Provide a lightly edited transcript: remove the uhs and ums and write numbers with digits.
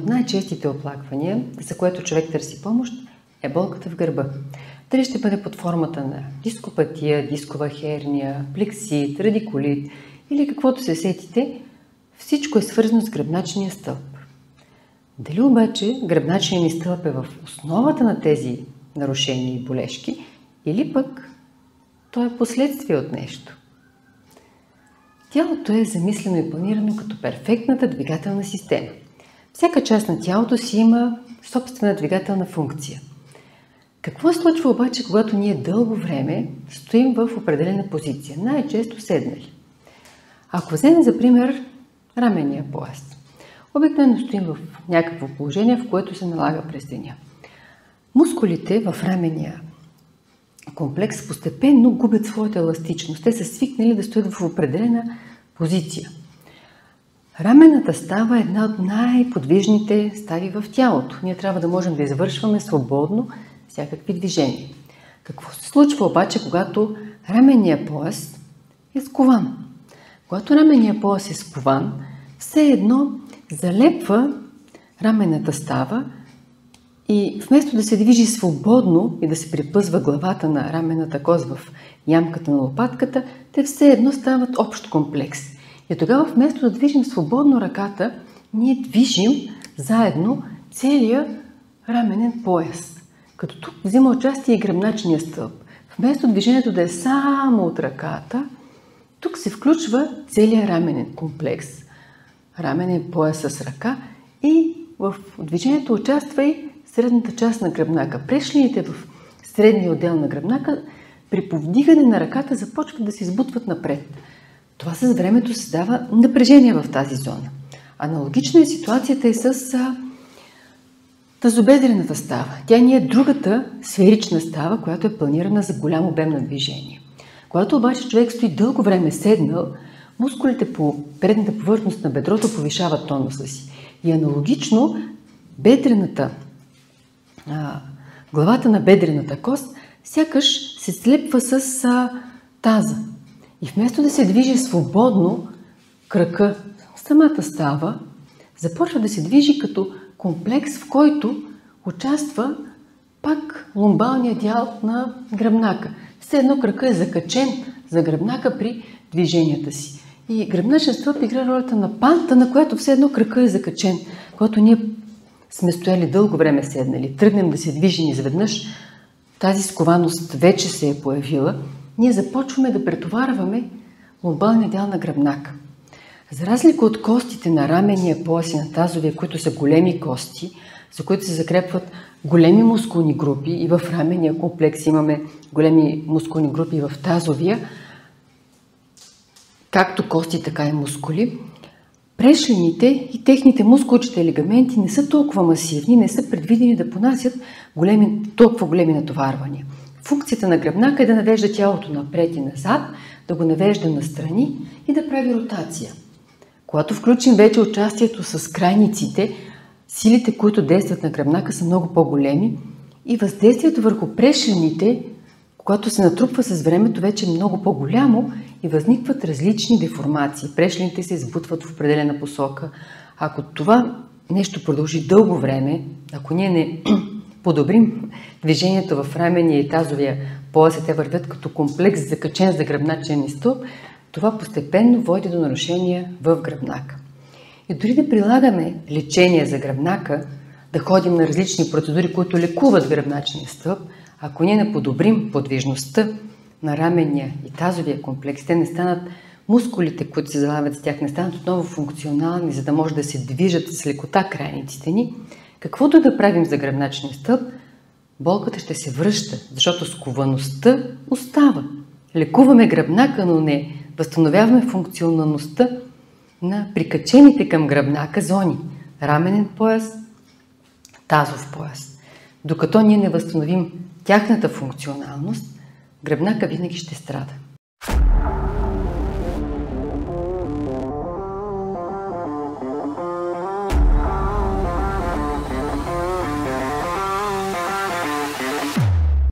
от най-честите оплаквания, за което човек търси помощ, е болката в гърба. Дали ще бъде под формата на дископатия, дискова херния, плексит, радикулит или каквото се сетите, всичко е свързано с гръбначния стълб. Дали обаче гръбначният ни стълб е в основата на тези нарушения и болешки, или пък то е последствие от нещо? Тялото е замислено и планирано като перфектната двигателна система. Всяка част на тялото си има собствена двигателна функция. Какво се случва обаче, когато ние дълго време стоим в определена позиция, най-често седнали? Ако вземем за пример раменния пояс, обикновено стоим в някакво положение, в което се налага през деня. Мускулите в раменния комплекс постепенно губят своята еластичност. Те са свикнали да стоят в определена позиция. Раменната става е една от най-подвижните стави в тялото. Ние трябва да можем да извършваме свободно всякакви движения. Какво се случва обаче, когато раменния пояс е скован? Когато раменния пояс е скован, все едно залепва раменната става и вместо да се движи свободно и да се припъзва главата на раменната кост в ямката на лопатката, те все едно стават общ комплекс. И тогава вместо да движим свободно ръката, ние движим заедно целия раменен пояс. Като тук взима участие и гръбначния стълб. Вместо движението да е само от ръката, тук се включва целият раменен комплекс, раменен пояс с ръка и в движението участва и средната част на гръбнака. Прешлините в средния отдел на гръбнака при повдигане на ръката започват да се избутват напред. Това с времето създава напрежение в тази зона. Аналогична е ситуацията и с тазобедрената става. Тя ни е другата сферична става, която е планирана за голям обем на движение. Когато обаче човек стои дълго време седнал, мускулите по предната повърхност на бедрото повишават тонуса си. И аналогично главата на бедрената кост сякаш се слепва с таза. И вместо да се движи свободно, крака, самата става, започва да се движи като комплекс, в който участва пак лумбалният дял на гръбнака. Все едно крака е закачен за гръбнака при движенията си. И гръбначният стълб играе ролята на панта, на която все едно крака е закачен. Когато ние сме стояли дълго време седнали, тръгнем да се движим изведнъж, тази скованост вече се е появила, ние започваме да претоварваме лумбалния дял на гръбнака. За разлика от костите на раменния пояс и на тазовия, които са големи кости, за които се закрепват големи мускулни групи, и в раменния комплекс имаме големи мускулни групи, и в тазовия, както кости, така и мускули, прешлините и техните мускулчета и лигаменти не са толкова масивни, не са предвидени да понасят толкова големи натоварвания. Функцията на гръбнака е да навежда тялото напред и назад, да го навежда настрани и да прави ротация. Когато включим вече участието с крайниците, силите, които действат на гръбнака, са много по-големи и въздействието върху прешлините, когато се натрупва с времето, вече е много по-голямо и възникват различни деформации. Прешлините се избутват в определена посока. Ако това нещо продължи дълго време, ако ние не подобрим движението в раменния и тазовия пояс, те вървят като комплекс закачен за гръбначен ни стълб, това постепенно води до нарушения в гръбнака. И дори да прилагаме лечение за гръбнака, да ходим на различни процедури, които лекуват гръбначния стълб, ако ние не подобрим подвижността на раменния и тазовия комплекс, те не станат, мускулите, които се залавят с тях, не станат отново функционални, за да може да се движат с лекота крайниците ни, каквото да правим за гръбначния стълб, болката ще се връща, защото сковаността остава. Лекуваме гръбнака, но не възстановяваме функционалността на прикачените към гръбнака зони – раменен пояс, тазов пояс. Докато ние не възстановим тяхната функционалност, гръбнака винаги ще страда.